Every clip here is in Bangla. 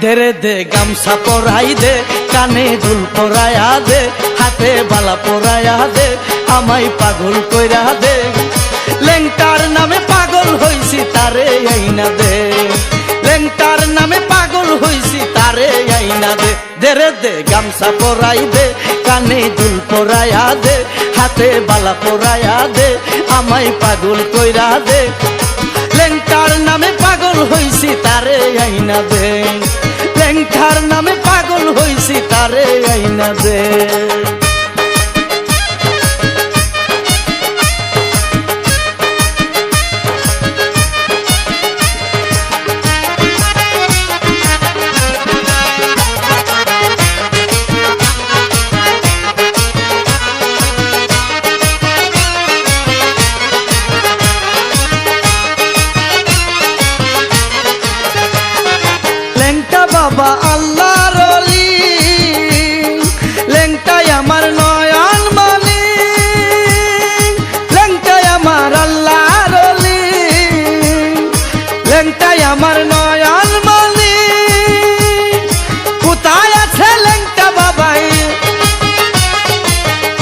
দেরে দে গামছা পরাই দে, কানে দুল পরায়া দে, হাতে বালা পরায়া দে, আমায় পাগল কইরা দে। লেংটার নামে পাগল হইছি তারে আইনা দে, লেংটার নামে পাগল হইছি তারে আইনা দে। দেরে দে গামছা পরাই দে, কানে দুল পরায়া দে, হাতে বালা পরায়া দে, আমায় পাগল কইরা দে। লেংটার নামে পাগল হইছি তারে আইনা দে, লেংটার নামে পাগল হইছি তারে আইনা দে। বাবা আল্লাহর ওলি, লেংটাই আমার নয়ন মনি, লেংটাই আমার আল্লাহর ওলি, লেংটাই আমার নয়ন মনি। কোথায় আছে লেংটা বাবাই,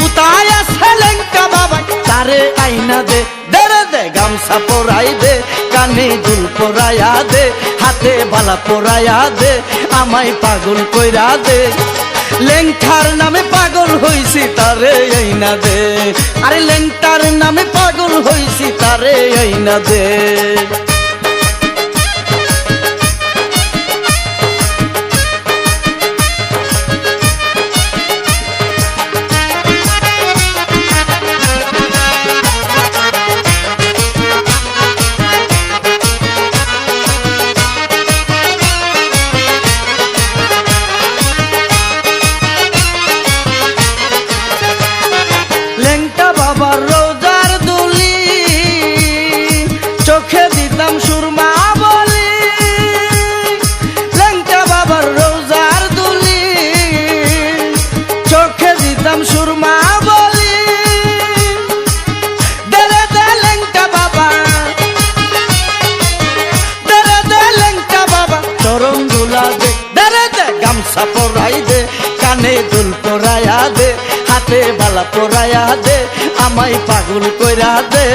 কোথায় আছে লেংটা বাবাই, তারে আইনা দে। দেরে দে গামছা পরাই দে, কানে দুল পরায়া দে, হাতে বালা পরায়া দে, আমায় পাগল কইরা দে। লেংটার নামে পাগল হইছি তারে আইনা দে, আরে লেংটার নামে পাগল হইছি তারে আইনা দে। লেংটা বাবার রোজার দুলি, চোখে দিতাম সুরমা বলি, লেংটা বাবার রোজার দুলি, চোখে দিতাম সুরমা বলি। দেরে দে লেংটা বাবা, দেরে দে লেংটা বাবা, চরণ দুলা দে। দেরে দে গামছা পরাই দে, কানে দুল পরায়া দে, হাতে বালা পরায়া দে, আমায় পাগল কইরা দে।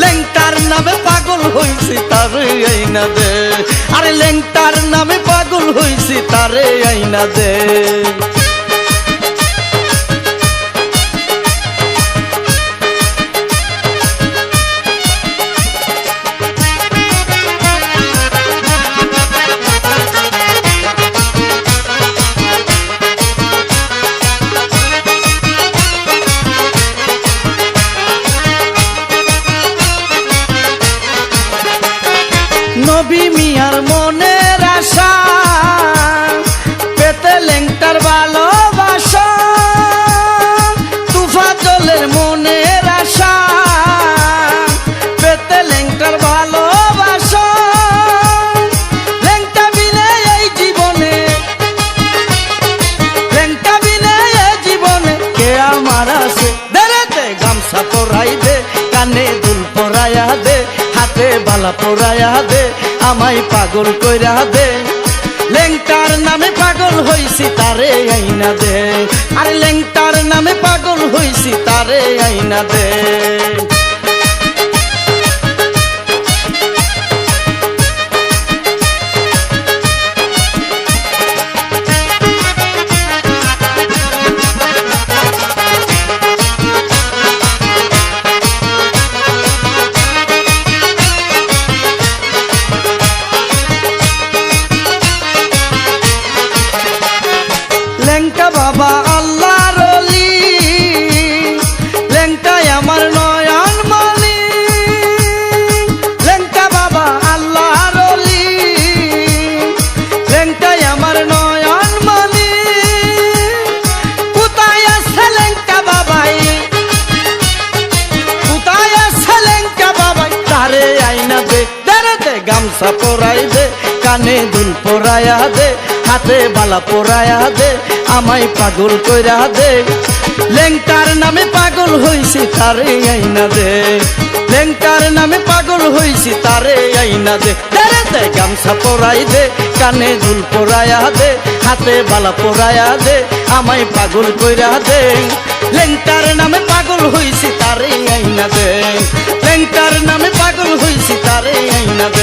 লেংটার নামে পাগল হইছি তারে আইনা দে, আরে লেংটার নামে পাগল হইছি তারে আইনা দে। নবী মিয়ার মনের আশা, পেতে লেংটার ভালোবাসা, তুফাজলের মনের আশা, পেতে লেংটার ভালোবাসা। লেংটা বিনে এই জীবনে, লেংটা বিনে এই জীবনে কে আমার আছে। দেরে দে গামছা পরাই দে, কানে দুল পরায়া দে, হাতে বালা পরায়া দে, আমায় পাগল কইরা দে। লেংটার নামে পাগল হইছি তারে আইনা দে, আরে লেংটার নামে পাগল হইছি তারে আইনা দে। লেংটা বাবা আল্লাহর ওলি, লেংটাই আমার নয়ন মনি, লেংটা বাবা আল্লাহর ওলি, লেংটাই আমার নয়ন মনি। কোথায় আছে লেংটা বাবাই, কোথায় আছে লেংটা বাবাই, তারে আইনা দে। দেরে দে গামছা পরাই দে, কানে দুল পরায়া দে, হাতে বালা পরায়া দে, আমায় পাগল কইরা দে। লেংটার নামে পাগল হইছি তারে আইনা দে, লেংটার নামে পাগল হইছি তারে আইনা দে। দে দে গামছা পরাই দে, কানে দুল পরায়া দে, হাতে বালা পরায়া দে, আমায় পাগল কইরা দে। লেংটার নামে পাগল হইছি তারে আইনা দে, লেংটার নামে পাগল হইছি তারে আইনা দে।